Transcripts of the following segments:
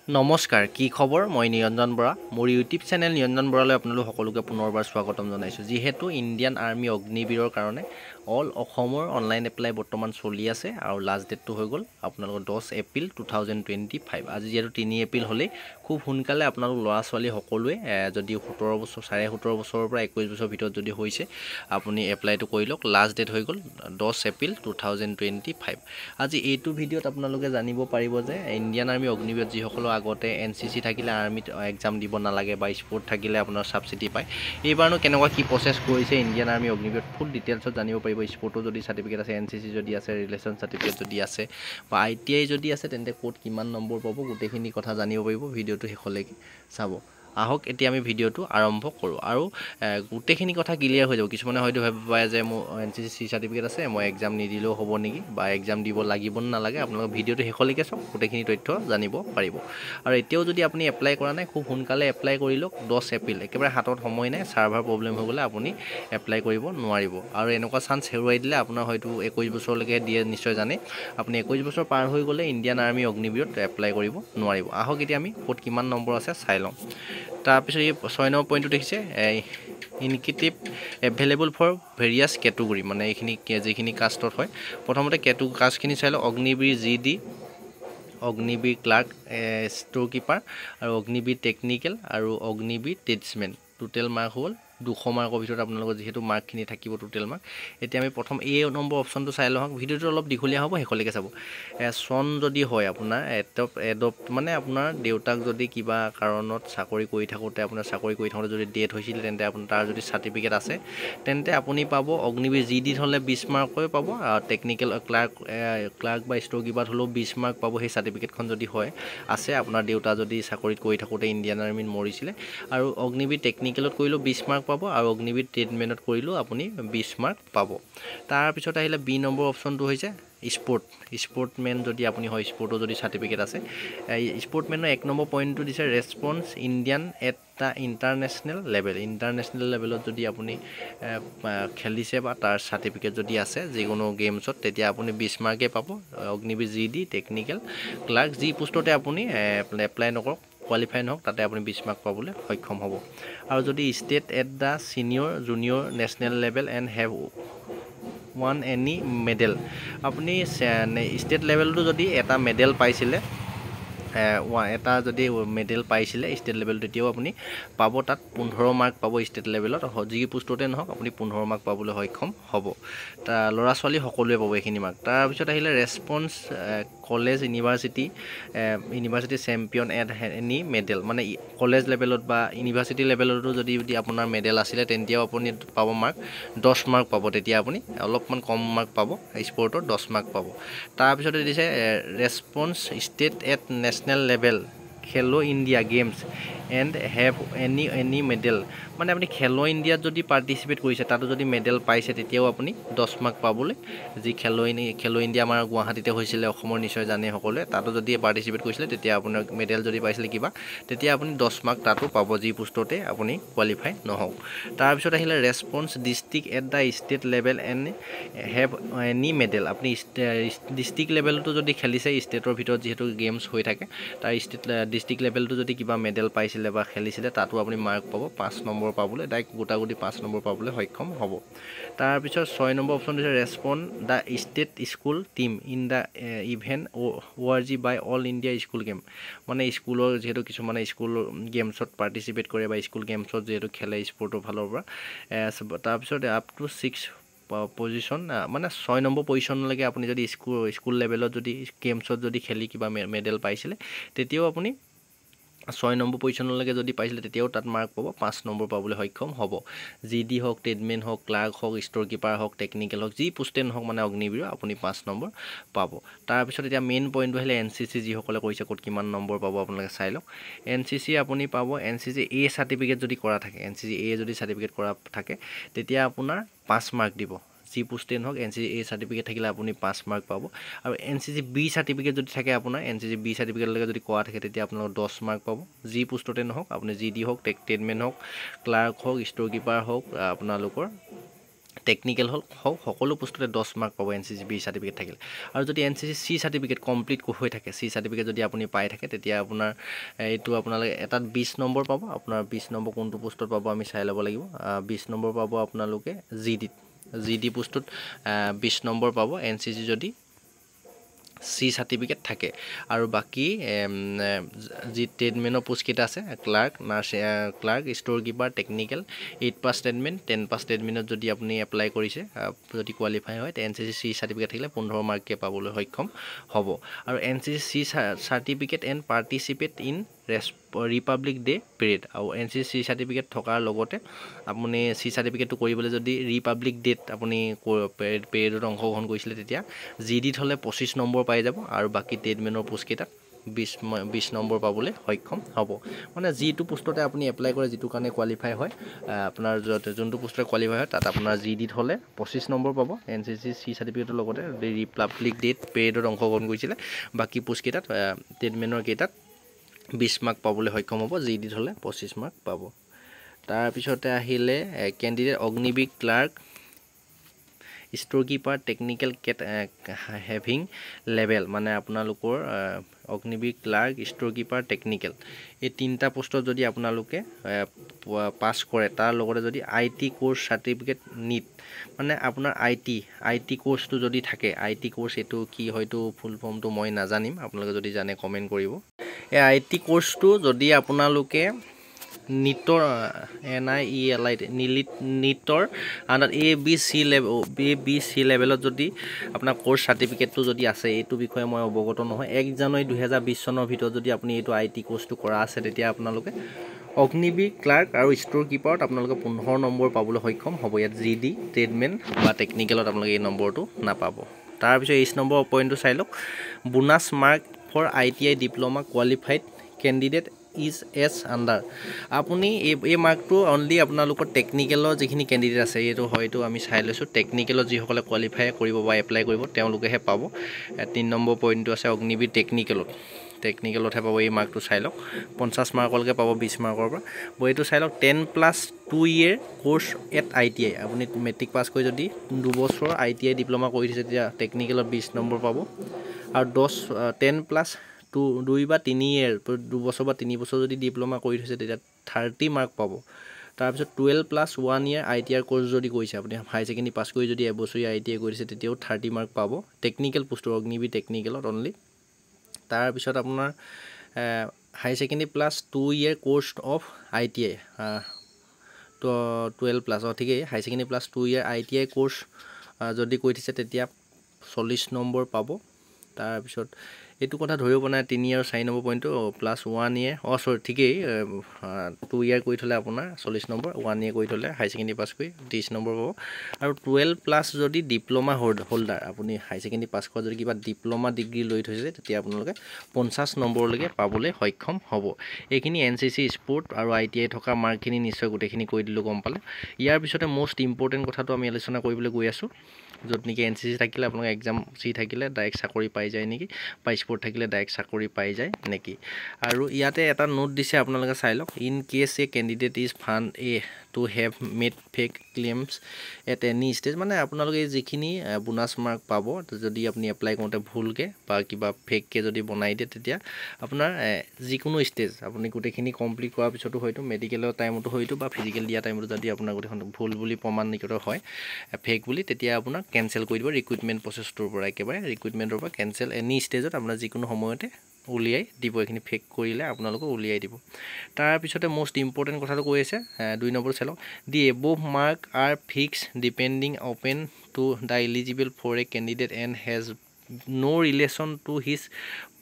নমস্কাৰ কি খবৰ মই নিৰঞ্জন বৰা মোৰ ইউটিউব চেনেল নিৰঞ্জন বৰালৈ আপোনালোক সকলোকে পুনৰবাৰ স্বাগতম জনাইছোঁ যিহেতু ইণ্ডিয়ান আৰ্মি অগ্নিবীৰৰ কাৰণে অল অসমৰ অনলাইন এপ্লাই বৰ্তমান চলি আছে আৰু লাষ্ট ডেটটো হৈ গ'ল আপোনালোকৰ 10 এপ্ৰিল 2025 আজি যিহেতু 3 এপ্ৰিল হ'লেই খুব সোনকালে আপোনালোক ল'ৰা ছোৱালী সকলোৱে যদি 17 বছৰ 17.5 বছৰৰ পৰা 21 বছৰৰ ভিতৰত যদি হৈছে আপুনি এপ্লাইটো কৰি লওক লাষ্ট ডেট হৈ গ'ল 10 এপ্ৰিল 2025 আজি এইটো ভিডিঅ'ত আপোনালোকে জানিব পাৰিব যে ইণ্ডিয়ান আৰ্মি অগ্নিবীৰত যিসকলৰ আগতে এনচিচি থাকিলে আৰ্মিত এক্সাম দিব নালাগে বা স্পৰ্ট থাকিলে আপোনাৰ সাবসিডি পায় এইবাৰনো কেনেকুৱা কি প্ৰসেছ কৰিছে ইণ্ডিয়ান আৰ্মি অগ্নিবীৰত ফুল ডিটেইলছত জানিব পাৰিব স্পৰ্টৰ যদি সাৰ্টিফিকেট আছে এনচিচি যদি আছে ৰিলেশ্যন সাৰ্টিফিকেট যদি আছে বা আইটিআই যদি আছে তেন্তে ক'ত কিমান নম্বৰ পাব গোটেইখিনি কথা জানিব পাৰিব ভিডিঅ'টো শেষলৈকে চাব আহক এতিয়া আমি ভিডিঅ'টো আৰম্ভ কৰোঁ আৰু গোটেইখিনি কথা ক্লিয়াৰ হৈ যাব কিছুমানে হয়তো ভাবিব পাৰে যে মোৰ এনচিচি সাৰ্টিফিকেট আছে মই এক্সাম নিদিলেও হ'ব নেকি বা এক্সাম দিব লাগিব নালাগে আপোনালোকে ভিডিঅ'টো শেষলৈকে চাওক গোটেইখিনি তথ্য জানিব পাৰিব আৰু এতিয়াও যদি আপুনি এপ্লাই কৰা নাই খুব সোনকালে এপ্লাই কৰি লওক 10 এপ্ৰিল একেবাৰে হাতত সময় নাই সাৰ্ভাৰ প্ৰব্লেম হৈ গ'লে আপুনি এপ্লাই কৰিব নোৱাৰিব আৰু এনেকুৱা চান্স হেৰুৱাই দিলে আপোনাৰ হয়তো 21 বছৰলৈকে দিয়ে নিশ্চয় জানে আপুনি 21 বছৰ পাৰ হৈ গ'লে ইণ্ডিয়ান আৰ্মি অগ্নিবীৰত এপ্লাই কৰিব নোৱাৰিব আহক এতিয়া আমি ক'ত কিমান নম্বৰ আছে চাই লওঁ তাৰপিছত এই 6 নম্বৰ পইণ্টটো দেখিছে incentive available for various category মানে এইখিনি যিখিনি কাষ্টত হয় প্ৰথমতে কাষ্টখিনি চাই লওঁ Agniveer GD Agniveer clerk store keeper আৰু অগ্নিবীৰ টেকনিকেল আৰু অগ্নিবীৰ ট্ৰেডছমেন টোটেল মাৰ্ক হ'ল 200 মাৰ্কৰ ভিতৰত আপোনালোকৰ যিহেতু মাৰ্কখিনি থাকিব টোটেল মাৰ্ক এতিয়া আমি প্ৰথম এ নম্বৰ অপশ্যনটো চাই লওঁ ভিডিঅ'টো অলপ দীঘলীয়া হ'ব শেষলৈকে চাব চন যদি হয় আপোনাৰ এডপ্ট মানে আপোনাৰ দেউতাক যদি কিবা কাৰণত চাকৰি কৰি থাকোঁতে যদি ডেথ হৈছিল তেন্তে আপোনাৰ তাৰ যদি চাৰ্টিফিকেট আছে তেন্তে আপুনি পাব অগ্নিবীৰ জি ডিত হ'লে 20 মাৰ্ককৈ পাব আৰু টেকনিকেল ক্লাৰ্ক বা ষ্ট'ৰ কিপাৰত হ'লেও 20 মাৰ্ক পাব সেই চাৰ্টিফিকেটখন যদি হয় আছে আপোনাৰ দেউতা যদি চাকৰিত কৰি থাকোঁতে ইণ্ডিয়ান আৰ্মিত মৰিছিলে আৰু অগ্নিবীৰ টেকনিকেলত কৰিলেও 20 মাৰ্ক পাব আৰু অগ্নিবীৰ ট্ৰেডমেনত কৰিলেও আপুনি 20 মাৰ্ক পাব তাৰপিছত আহিলে বি নম্বৰ অপশ্যনটো হৈছে স্পৰ্টমেন যদি আপুনি হয় স্পৰ্টৰ যদি চাৰ্টিফিকেট আছে স্পৰ্টমেনৰ 1 নম্বৰ পইণ্টটো দিছে response Indian at the international লেভেলত যদি আপুনি খেলিছে বা তাৰ চাৰ্টিফিকেট যদি আছে যিকোনো গেমছত তেতিয়া আপুনি 20 মাৰ্কে পাব Agniveer G D technical clerk যি পোষ্টতে আপুনি এপ্লাই নকৰক কোৱালিফাই নহওক তাতে আপুনি 20 মাৰ্ক পাবলৈ সক্ষম হ'ব আৰু যদি state at the senior junior national level and have one any medal আপুনি ষ্টেট লেভেলটো যদি এটা মেডেল পাইছিলে এটা যদি মেডেল পাইছিলে ষ্টেট লেভেল তেতিয়াও আপুনি পাব তাত 15 মাৰ্ক পাব ষ্টেট লেভেলত যি পোষ্টতে নহওক আপুনি 15 মাৰ্ক পাবলৈ সক্ষম হ'ব তাৰ ল'ৰা ছোৱালী সকলোৱে পাব এইখিনি মাৰ্ক তাৰপিছত আহিলে response college university champion at any medal মানে কলেজ লেভেলত বা ইউনিভাৰ্চিটি লেভেলতো যদি আপোনাৰ মেডেল আছিলে তেতিয়াও আপুনি পাব মাৰ্ক 10 মাৰ্ক পাব তেতিয়া আপুনি অলপমান কম মাৰ্ক পাব স্পৰ্টৰ 10 মাৰ্ক পাব তাৰপিছতে দিছে response state at national level Khelo India games and have any medal মানে আপুনি খেলো ইণ্ডিয়াত যদি পাৰ্টিচিপেট কৰিছে তাতো যদি মেডেল পাইছে তেতিয়াও আপুনি 10 মাৰ্ক পাবলৈ যি খেলো ইণ্ডিয়া আমাৰ গুৱাহাটীতে হৈছিলে অসমৰ নিশ্চয় জানে সকলোৱে তাতো যদি পাৰ্টিচিপেট কৰিছিলে তেতিয়া আপোনাৰ মেডেল যদি পাইছিলে কিবা তেতিয়া আপুনি 10 মাৰ্ক তাতো পাব যি পোষ্টতে আপুনি কোৱালিফাই নহওক তাৰপিছত আহিলে response district at the state level and have any medal আপুনি ডিষ্ট্ৰিক্ট লেভেলতো যদি খেলিছে ষ্টেটৰ ভিতৰত যিহেতু গেমছ হৈ থাকে তাৰ ডিষ্ট্ৰিক্ট লেভেলটো যদি কিবা মেডেল পাইছিলে বা খেলিছিলে তাতো আপুনি মাৰ্ক পাব 5 নম্বৰ পাবলৈ ডাইৰেক্ট গোটাগুটি 5 নম্বৰ পাবলৈ সক্ষম হ'ব তাৰপিছত 6 নম্বৰ অপশ্যন দিছে respond the state school team in the event ORG by all India school game মানে স্কুলৰ যিহেতু কিছুমানে স্কুল গেমছত পাৰ্টিচিপেট কৰে বা স্কুল গেমছত যিহেতু খেলে স্পৰ্টৰ ফালৰ পৰা তাৰপিছত আপ টু 6 পজিশ্যন মানে 6 নম্বৰ পজিশ্যনলৈকে আপুনি যদি স্কুল লেভেলত যদি গেমছত যদি খেলি কিবা মেডেল পাইছিলে তেতিয়াও আপুনি 6 নম্বৰ পজিশ্যনলৈকে যদি পাইছিলে তেতিয়াও তাত মাৰ্ক পাব 5 নম্বৰ পাবলৈ সক্ষম হ'ব জি ডি হওক ট্ৰেডমেন হওক ক্লাৰ্ক হওক ষ্ট'ৰ কিপাৰ হওক টেকনিকেল হওক যি পোষ্টে নহওক মানে অগ্নিবীৰ আপুনি 5 নম্বৰ পাব তাৰপিছত এতিয়া মেইন পইণ্টটো আহিলে এনচিচি যিসকলে কৰিছে ক'ত কিমান নম্বৰ পাব আপোনালোকে চাই লওক এনচিচি আপুনি পাব এনচিচি এ চাৰ্টিফিকেট যদি কৰা থাকে এনচিচি এ যদি চাৰ্টিফিকেট কৰা থাকে তেতিয়া আপোনাৰ 5 মাৰ্ক দিব যি পোষ্টে নহওক এনচিচি এ চাৰ্টিফিকেট থাকিলে আপুনি 5 মাৰ্ক পাব আৰু এনচিচি বি চাৰ্টিফিকেট যদি থাকে আপোনাৰ এনচিচি বি চাৰ্টিফিকেটলৈকে যদি কৰা থাকে তেতিয়া আপোনালোকৰ 10 মাৰ্ক পাব যি পোষ্টতে নহওক আপুনি জি ডি হওক ট্ৰেডমেন হওক ক্লাৰ্ক হওক ষ্ট'ৰ কিপাৰ হওক আপোনালোকৰ টেকনিকেল হওক সকলো পোষ্টতে 10 মাৰ্ক পাব NCC B চাৰ্টিফিকেট থাকিলে আৰু যদি NCC C চাৰ্টিফিকেট কমপ্লিট হৈ থাকে C চাৰ্টিফিকেট যদি আপুনি পাই থাকে তেতিয়া আপোনাৰ এইটো আপোনালোকে এটাত 20 নম্বৰ পাব আপোনাৰ 20 নম্বৰ কোনটো পোষ্টত পাব আমি চাই ল'ব লাগিব 20 নম্বৰ পাব আপোনালোকে GD পোষ্টত 20 নম্বৰ পাব NCC যদি C চাৰ্টিফিকেট থাকে আৰু বাকি যি ট্ৰেডমেনৰ পোষ্ট কেইটা আছে ক্লাৰ্ক ষ্ট'ৰ কিপাৰ টেকনিকেল 8 পাছ ষ্টেটমেণ্ট 10 পাছ ষ্টেটমেণ্টত যদি আপুনি এপ্লাই কৰিছে যদি কোৱালিফাই হয় NCC C চাৰ্টিফিকেট থাকিলে 15 মাৰ্ককে পাবলৈ সক্ষম হ'ব আৰু NCC C certificate and participate in Republic day parade আৰু NCC C চাৰ্টিফিকেট থকাৰ লগতে আপুনি C চাৰ্টিফিকেটটো কৰিবলৈ যদি ৰিপাব্লিক ডেত আপুনি পেৰেডত অংশগ্ৰহণ কৰিছিলে তেতিয়া GDত হ'লে 25 নম্বৰ পাই যাব আৰু বাকি ট্ৰেডমেনৰ পোষ্ট কেইটাত 20 নম্বৰ পাবলৈ সক্ষম হ'ব মানে যিটো পোষ্টতে আপুনি এপ্লাই কৰে যিটো কাৰণে কোৱালিফাই হয় আপোনাৰ যোনটো পোষ্টতে কোৱালিফাই হয় তাত আপোনাৰ GDত হ'লে 25 নম্বৰ পাব NCC C চাৰ্টিফিকেটৰ লগতে ৰিপাব্লিক ডেত পেৰেডত অংশগ্ৰহণ কৰিছিলে বাকি পোষ্ট কেইটাত ট্ৰেডমেনৰ কেইটাত 20 মাৰ্ক পাবলৈ সক্ষম হ'ব GDত হ'লে 25 মাৰ্ক পাব তাৰপিছতে আহিলে candidate Agniveer clerk store keeper technical having level মানে আপোনালোকৰ Agniveer clerk store keeper technical এই তিনিটা পোষ্টত যদি আপোনালোকে পাছ কৰে তাৰ লগতে যদি IT কোৰ্চ চাৰ্টিফিকেট নিট মানে আপোনাৰ IT কোৰ্চটো যদি থাকে IT কোৰ্চ এইটো কি হয়তো ফুল ফৰ্মটো মই নাজানিম আপোনালোকে যদি জানে কমেণ্ট কৰিব এই IT কোৰ্চটো যদি আপোনালোকে নিটৰ নিটৰ আণ্ডাৰ ABC লেভেলত যদি আপোনাৰ কোৰ্চ চাৰ্টিফিকেটটো যদি আছে এইটো বিষয়ে মই অৱগত নহয় 1 জানুৱাৰী 2020 চনৰ ভিতৰত যদি আপুনি এইটো IT কোৰ্চটো কৰা আছে তেতিয়া আপোনালোকে অগ্নিবীৰ ক্লাৰ্ক আৰু ষ্ট'ৰ কিপাৰত আপোনালোকে 15 নম্বৰ পাবলৈ সক্ষম হ'ব ইয়াত GD ট্ৰেডমেন বা টেকনিকেলত আপোনালোকে এই নম্বৰটো নাপাব তাৰপিছত 20 নম্বৰ পইণ্টটো চাই লওক bonus mark for ITI diploma qualified candidate is as under আপুনি এই মাৰ্কটো অনলি আপোনালোকৰ টেকনিকেলৰ যিখিনি কেণ্ডিডেট আছে এইটো হয়তো আমি চাই লৈছোঁ টেকনিকেলত যিসকলে কোৱালিফাই কৰিব বা এপ্লাই কৰিব তেওঁলোকেহে পাব 3 নম্বৰ পইণ্টটো আছে অগ্নিবীৰ টেকনিকেলতহে পাব এই মাৰ্কটো চাই লওক 50 মাৰ্কলৈকে পাব 20 মাৰ্কৰ পৰা এইটো চাই লওক 10+2 year কোৰ্চ এট ITI আপুনি মেট্ৰিক পাছ কৰি যদি 2 বছৰ ITI ডিপ্ল'মা কৰি দিছে তেতিয়া টেকনিকেলত 20 নম্বৰ পাব আৰু 10+2 বা 3 year 2 বছৰ বা 3 বছৰ যদি ডিপ্ল'মা কৰি থৈছে তেতিয়া 30 মাৰ্ক পাব তাৰপিছত 12+1 year ITI কোৰ্চ যদি কৰিছে আপুনি হাই ছেকেণ্ডেৰী পাছ কৰি যদি এবছৰীয়া ITI কৰিছে তেতিয়াও 30 মাৰ্ক পাব টেকনিকেল পোষ্টৰ অগ্নিবীৰ টেকনিকেলত অনলি তাৰপিছত আপোনাৰ high secondary +2 year course of ITI 12+ ঠিকেই high secondary +2 year ITI course যদি কৰি থৈছে তেতিয়া 40 নম্বৰ পাব তাৰপিছত এইটো কথা ধৰিব পৰা নাই 3 year 4 নম্বৰ পইণ্টটো +1 year ঠিকেই 2 year কৰি থ'লে আপোনাৰ 40 নম্বৰ 1 year কৰি থ'লে হাই ছেকেণ্ডেৰী পাছ কৰি 30 নম্বৰ পাব আৰু 12+ যদি ডিপ্ল'মা হোল্ডাৰ আপুনি হাই ছেকেণ্ডেৰী পাছ কৰা যদি কিবা ডিপ্ল'মা ডিগ্ৰী লৈ থৈছে তেতিয়া আপোনালোকে 50 নম্বৰলৈকে পাবলৈ সক্ষম হ'ব এইখিনি NCC স্পৰ্ট আৰু ITI থকা মাৰ্কখিনি নিশ্চয় গোটেইখিনি কৈ দিলোঁ গম পালে ইয়াৰ পিছতে মষ্ট ইম্পৰ্টেণ্ট কথাটো আমি আলোচনা কৰিবলৈ গৈ আছোঁ য'ত নেকি NCC থাকিলে আপোনালোকে এক্সাম থাকিলে ডাইৰেক্ট চাকৰি পাই যায় নেকি বা স্পৰ্ট থাকিলে ডাইৰেক্ট চাকৰি পাই যায় নেকি আৰু ইয়াতে এটা নোট দিছে আপোনালোকে চাই লওক in case a candidate is found to have made fake claims at any stage মানে আপোনালোকে যিখিনি বোনাছ মাৰ্ক পাব যদি আপুনি এপ্লাই কৰোঁতে ভুলকৈ বা কিবা ফেককৈ যদি বনাই দিয়ে তেতিয়া আপোনাৰ যিকোনো ষ্টেজ আপুনি গোটেইখিনি কমপ্লিট কৰাৰ পিছতো হয়তো মেডিকেলৰ টাইমতো হয়তো বা ফিজিকেল দিয়া টাইমতো যদি আপোনাৰ গোটেইখন ভুল বুলি প্ৰমাণিত হয় ফেক বুলি তেতিয়া আপোনাক কেনচেল কৰি দিব ৰিক্ৰুইটমেণ্ট প্ৰচেছটোৰ পৰা একেবাৰে ৰিক্ৰুইটমেণ্টৰ পৰা কেনচেল এনি ষ্টেজত আপোনাৰ যিকোনো সময়তে উলিয়াই দিব এইখিনি ফেক কৰিলে আপোনালোকক উলিয়াই দিব তাৰপিছতে মষ্ট ইম্পৰ্টেণ্ট কথাটো কৈ আছে 2 নম্বৰ চালক the above mark are fix depending upon to the eligible for a candidate and has no relation to his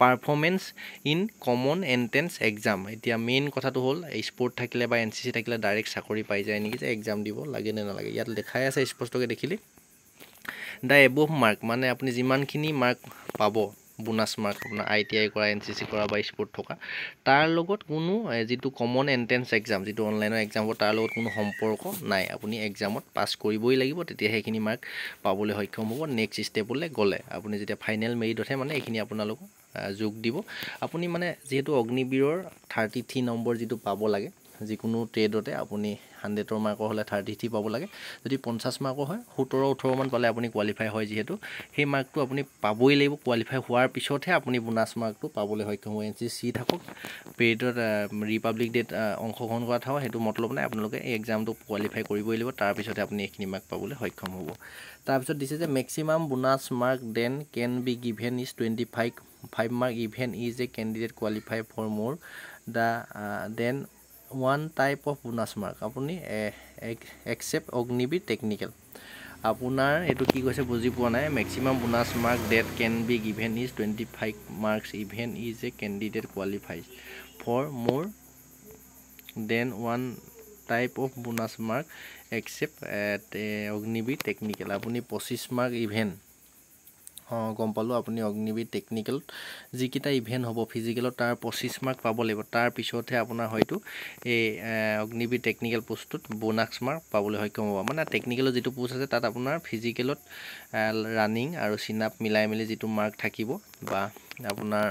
performance in common entrance exam এতিয়া মেইন কথাটো হ'ল স্পৰ্ট থাকিলে বা NCC থাকিলে ডাইৰেক্ট চাকৰি পাই যায় নেকি যে এক্সাম দিব লাগে নে নালাগে ইয়াত দেখাই আছে স্পষ্টকৈ দেখিলে দ্য এবভ মাৰ্ক মানে আপুনি যিমানখিনি মাৰ্ক পাব বোনাছ মাৰ্ক আপোনাৰ ITI কৰা NCC কৰা বা স্পৰ্ট থকা তাৰ লগত কোনো যিটো কমন এণ্ট্ৰেন্স এক্সাম যিটো অনলাইনৰ এক্সাম হ'ব তাৰ লগত কোনো সম্পৰ্ক নাই আপুনি এক্সামত পাছ কৰিবই লাগিব তেতিয়া সেইখিনি মাৰ্ক পাবলৈ সক্ষম হ'ব নেক্সট ষ্টেপলৈ গ'লে আপুনি যেতিয়া ফাইনেল মেৰিটতহে মানে এইখিনি আপোনালোকক যোগ দিব আপুনি মানে যিহেতু অগ্নিবীৰৰ 33 নম্বৰ যিটো পাব লাগে যিকোনো ট্ৰেডতে আপুনি 100ৰ মাৰ্কৰ হ'লে 33 পাব লাগে যদি 50 মাৰ্কৰ হয় 17-18 মান পালে আপুনি কোৱালিফাই হয় যিহেতু সেই মাৰ্কটো আপুনি পাবই লাগিব কোৱালিফাই হোৱাৰ পিছতহে আপুনি বোনাছ মাৰ্কটো পাবলৈ সক্ষম হ'ব এনচিচি থাকক পেৰিডত ৰিপাব্লিক ডেত অংশগ্ৰহণ কৰা থাকক সেইটো মতলব নাই আপোনালোকে এই এক্সামটো কোৱালিফাই কৰিবই লাগিব তাৰ পিছতে আপুনি এইখিনি মাৰ্ক পাবলৈ সক্ষম হ'ব তাৰপিছত দিছে যে maximum bonus mark then can be given is 25 mark even is a candidate qualify for more the than one type of bonus mark আপুনি একচেপ্ট অগ্নিবীৰ টেকনিকেল আপোনাৰ এইটো কি কৈছে বুজি পোৱা নাই maximum bonus mark that can be given is 25 marks even is a candidate qualifies for more than one type of bonus mark except Agniveer technical আপুনি 25 mark even গম পালোঁ আপুনি অগ্নিবীৰ টেকনিকেলত যিকেইটা ইভেণ্ট হ'ব ফিজিকেলত তাৰ 25 মাৰ্ক পাব লাগিব তাৰ পিছতহে আপোনাৰ হয়তো এই অগ্নিবীৰ টেকনিকেল পোষ্টটোত বোনাছ মাৰ্ক পাবলৈ সক্ষম হ'ব মানে টেকনিকেলত যিটো পোষ্ট আছে তাত আপোনাৰ ফিজিকেলত ৰানিং আৰু চিনাপ মিলাই মেলি যিটো মাৰ্ক থাকিব বা আপোনাৰ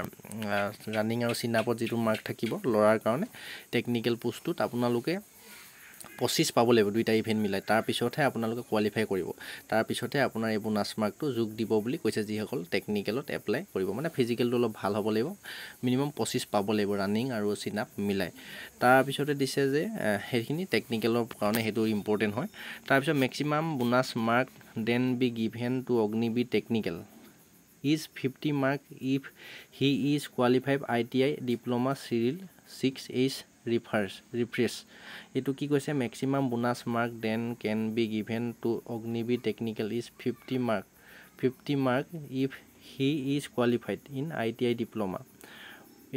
ৰানিং আৰু চিনাপত যিটো মাৰ্ক থাকিব ল'ৰাৰ কাৰণে টেকনিকেল পোষ্টটোত আপোনালোকে 25 পাব লাগিব দুইটা ইভেণ্ট মিলাই তাৰ পিছতহে আপোনালোকে কোৱালিফাই কৰিব তাৰ পিছতহে আপোনাৰ এই বোনাছ মাৰ্কটো যোগ দিব বুলি কৈছে যিসকল টেকনিকেলত এপ্লাই কৰিব মানে ফিজিকেলটো অলপ ভাল হ'ব লাগিব মিনিমাম 25 পাব লাগিব ৰানিং আৰু চিনাপ মিলাই তাৰপিছতে দিছে যে সেইখিনি টেকনিকেলৰ কাৰণে সেইটো ইম্পৰ্টেণ্ট হয় তাৰপিছত maximum bonus mark then be given to Agniveer technical is 50 mark if he is qualified ITI diploma serial 6H refresh এইটো কি কৈছে maximum bonus mark then can be given to Agniveer technical is 50 mark if he is qualified in ITI diploma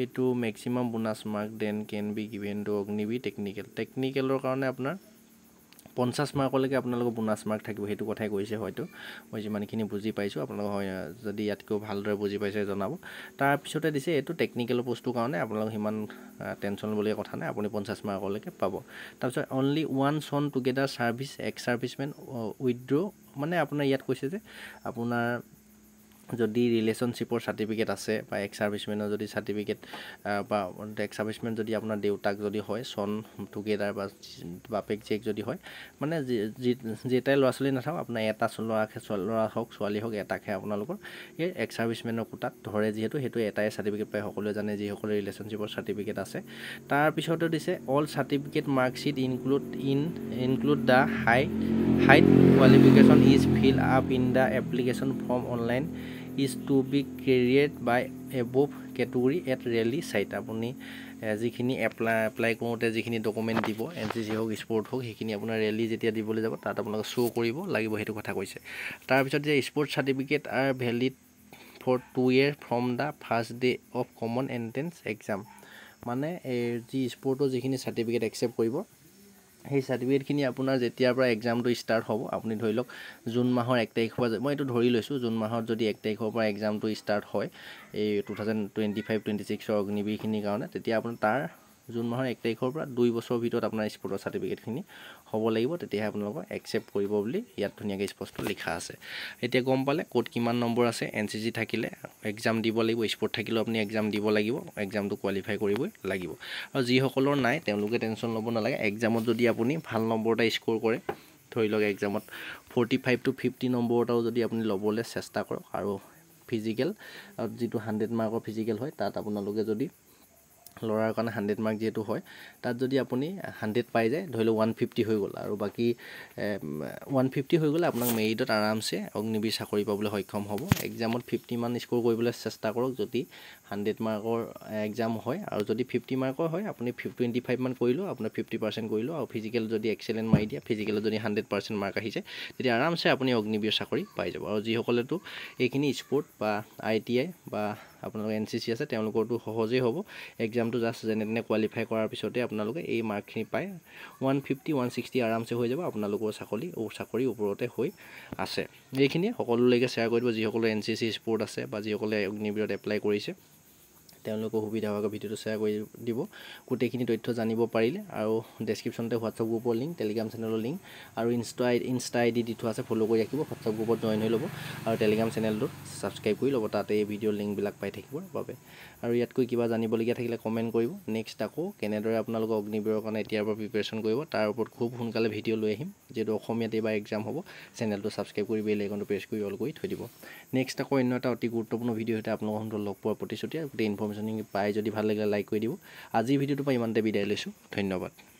এইটো maximum bonus mark then can be given to Agniveer টেকনিকেলৰ কাৰণে আপোনাৰ 50 মাৰ্কলৈকে আপোনালোকৰ bonus mark থাকিব সেইটো কথাই কৈছে হয়তো মই যিমানখিনি বুজি পাইছোঁ আপোনালোক হয় যদি ইয়াতকৈ ভালদৰে বুজি পাইছে জনাব তাৰপিছতে দিছে এইটো টেকনিকেল পোষ্টটোৰ কাৰণে আপোনালোক সিমান টেনশ্যন ল'বলগীয়া কথা নাই আপুনি 50 মাৰ্কলৈকে পাব তাৰপিছত অনলি ওৱান চন together service x servicemen withdraw মানে আপোনাৰ ইয়াত কৈছে যে আপোনাৰ যদি ৰিলেশ্যনশ্বিপৰ চাৰ্টিফিকেট আছে বা এক্স ছাৰ্ভিচমেনৰ যদি চাৰ্টিফিকেট বা এক্স ছাৰ্ভিচমেন যদি আপোনাৰ দেউতাক যদি হয় চন টুগেডাৰ বা বাপেক জীয়েক যদি হয় মানে যেটাই ল'ৰা ছোৱালী নাথাকক আপোনাৰ এটা ল'ৰা হওক ছোৱালী হওক এটাকহে আপোনালোকৰ এই এক্স ছাৰ্ভিচমেনৰ কোটাত ধৰে যিহেতু সেইটো এটাই চাৰ্টিফিকেট পায় সকলোৱে জানে যিসকলে ৰিলেশ্যনশ্বিপৰ চাৰ্টিফিকেট আছে তাৰপিছতো দিছে all certificate marksheet include the height qualification is fill up in the application form online is to be carried by above category at rally site আপুনি যিখিনি এপ্লাই কৰোঁতে যিখিনি ডকুমেণ্ট দিব NCC হওক স্পৰ্ট হওক সেইখিনি আপোনাৰ ৰেলী যেতিয়া দিবলৈ যাব তাত আপোনালোকে শ্ব' কৰিব লাগিব সেইটো কথা কৈছে তাৰপিছত যে sport certificate are valid for 2 years from the first day of common entrance exam মানে যি স্পৰ্টৰ যিখিনি চাৰ্টিফিকেট একচেপ্ট কৰিব সেই চাৰ্টিফিকেটখিনি আপোনাৰ যেতিয়াৰ পৰা এক্সামটো ষ্টাৰ্ট হ'ব আপুনি ধৰি লওক জুন মাহৰ 1 তাৰিখৰ পৰা মই এইটো ধৰি লৈছোঁ জুন মাহত যদি 1 তাৰিখৰ পৰা এক্সামটো ষ্টাৰ্ট হয় এই 2025-26 অগ্নিবীৰখিনিৰ কাৰণে তেতিয়া আপোনাৰ তাৰ জুন মাহৰ 1 তাৰিখৰ পৰা 2 বছৰৰ ভিতৰত আপোনাৰ স্পৰ্টৰ চাৰ্টিফিকেটখিনি হ'ব লাগিব তেতিয়াহে আপোনালোকক একচেপ্ট কৰিব বুলি ইয়াত ধুনীয়াকৈ স্পষ্ট লিখা আছে এতিয়া গম পালে ক'ত কিমান নম্বৰ আছে NCC থাকিলে এক্সাম দিব লাগিব স্পৰ্ট থাকিলেও আপুনি এক্সাম দিব লাগিব এক্সামটো কোৱালিফাই কৰিবই লাগিব আৰু যিসকলৰ নাই তেওঁলোকে টেনশ্যন ল'ব নালাগে এক্সামত যদি আপুনি ভাল নম্বৰ এটা স্ক'ৰ কৰে ধৰি লওক এক্সামত 45 to 50 নম্বৰ এটাও যদি আপুনি ল'বলৈ চেষ্টা কৰক আৰু ফিজিকেল যিটো 100 মাৰ্কৰ ফিজিকেল হয় তাত আপোনালোকে যদি ল'ৰাৰ কাৰণে 100 মাৰ্ক যেহেতু হয় তাত যদি আপুনি 100 পাই যায় ধৰি লওক 150 হৈ গ'ল আৰু বাকী 150 হৈ গ'লে আপোনাক মেৰিটত আৰামছে অগ্নিবীৰ চাকৰি পাবলৈ সক্ষম হ'ব এক্সামত 50 মান স্ক'ৰ কৰিবলৈ চেষ্টা কৰক যদি 100 মাৰ্কৰ এক্সাম হয় আৰু যদি 50 মাৰ্কৰ হয় আপুনি 25 মান কৰিলেও আপোনাৰ 50% কৰিলেও আৰু ফিজিকেল যদি এক্সেলেণ্ট মাৰি দিয়ে ফিজিকেলত যদি 100% মাৰ্ক আহিছে তেতিয়া আৰামছে আপুনি অগ্নিবীৰ চাকৰি পাই যাব আৰু যিসকলেতো এইখিনি স্পৰ্ট বা ITI বা আপোনালোকৰ NCC আছে তেওঁলোকৰতো সহজেই হ'ব এক্সামটো জাষ্ট যেনে তেনে কোৱালিফাই কৰাৰ পিছতে আপোনালোকে এই মাৰ্কখিনি পাই 150-160 আৰামছে হৈ যাব আপোনালোকৰ চাকৰি ওপৰতে হৈ আছে এইখিনিয়ে সকলোলৈকে শ্বেয়াৰ কৰি দিব যিসকলে NCC স্পৰ্ট আছে বা যিসকলে অগ্নিবীৰত এপ্লাই কৰিছে তেওঁলোকৰ সুবিধা হোৱাকৈ ভিডিঅ'টো শ্বেয়াৰ কৰি দিব গোটেইখিনি তথ্য জানিব পাৰিলে আৰু ডেছক্ৰিপশ্যনতে হোৱাটছআপ গ্ৰুপৰ লিংক টেলিগ্ৰাম চেনেলৰ লিংক আৰু ইনষ্টা আইডি দি থোৱা আছে ফ'ল' কৰি ৰাখিব হোৱাটছআপ গ্ৰুপত জইন হৈ ল'ব আৰু টেলিগ্ৰাম চেনেলটো ছাবস্ক্ৰাইব কৰি ল'ব তাতে এই ভিডিঅ'ৰ লিংকবিলাক পাই থাকিবৰ বাবে আৰু ইয়াতকৈ কিবা জানিবলগীয়া থাকিলে কমেণ্ট কৰিব নেক্সট আকৌ কেনেদৰে আপোনালোকে অগ্নিবীৰৰ কাৰণে এতিয়াৰ পৰা প্ৰিপেৰেশ্যন কৰিব তাৰ ওপৰত খুব সোনকালে ভিডিঅ' লৈ আহিম যিহেতু অসমীয়াত এইবাৰ এক্সাম হ'ব চেনেলটো ছাবস্ক্ৰাইব কৰি বেল আইকনটো প্ৰেছ কৰি অল কৰি থৈ দিব নেক্সট আকৌ অন্য এটা অতি গুৰুত্বপূৰ্ণ ভিডিঅ' সৈতে আপোনালোকৰ সন্মুখত লগ পোৱাৰ প্ৰতিশ্ৰুতি গোটেই ইনফৰ্মেশ্যন পাই যদি ভাল লাগিলে লাইক কৰি দিব আজিৰ ভিডিঅ'টোৰ পৰা ইমানতে বিদায় লৈছোঁ ধন্যবাদ